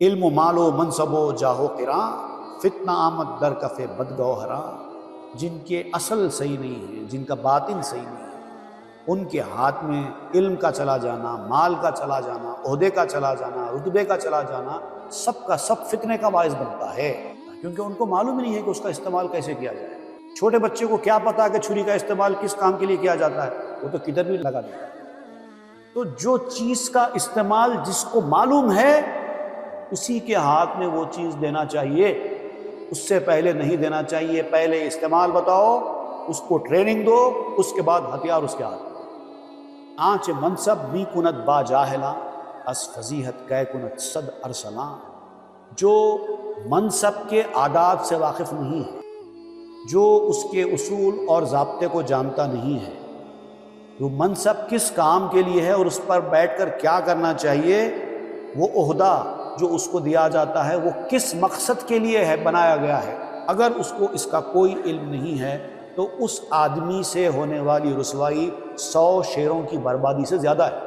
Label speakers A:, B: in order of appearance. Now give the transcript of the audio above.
A: علم و مال و منصب و جاہ و قراں، فتنہ آمد در کف بدگوہراں۔ جن کے اصل صحیح نہیں ہے، جن کا باطن صحیح نہیں ہے، ان کے ہاتھ میں علم کا چلا جانا، مال کا چلا جانا، عہدے کا چلا جانا، رتبے کا چلا جانا، سب کا سب فتنے کا باعث بنتا ہے، کیونکہ ان کو معلوم ہی نہیں ہے کہ اس کا استعمال کیسے کیا جائے۔ چھوٹے بچے کو کیا پتا کہ چھری کا استعمال کس کام کے لیے کیا جاتا ہے، وہ تو کدھر بھی لگا دیتا ہے۔ تو جو چیز کا استعمال جس کو معلوم ہے اسی کے ہاتھ میں وہ چیز دینا چاہیے، اس سے پہلے نہیں دینا چاہیے۔ پہلے استعمال بتاؤ، اس کو ٹریننگ دو، اس کے بعد ہتھیار اس کے ہاتھ میں۔ آنچ منصب می کند با جاہلاں، اس فضیحت کہ کند صد ارسلاں۔ جو منصب کے آداب سے واقف نہیں ہے، جو اس کے اصول اور ضابطے کو جانتا نہیں ہے، وہ منصب کس کام کے لیے ہے اور اس پر بیٹھ کر کیا کرنا چاہیے، وہ عہدہ جو اس کو دیا جاتا ہے وہ کس مقصد کے لیے ہے بنایا گیا ہے، اگر اس کو اس کا کوئی علم نہیں ہے تو اس آدمی سے ہونے والی رسوائی 100 شیروں کی بربادی سے زیادہ ہے۔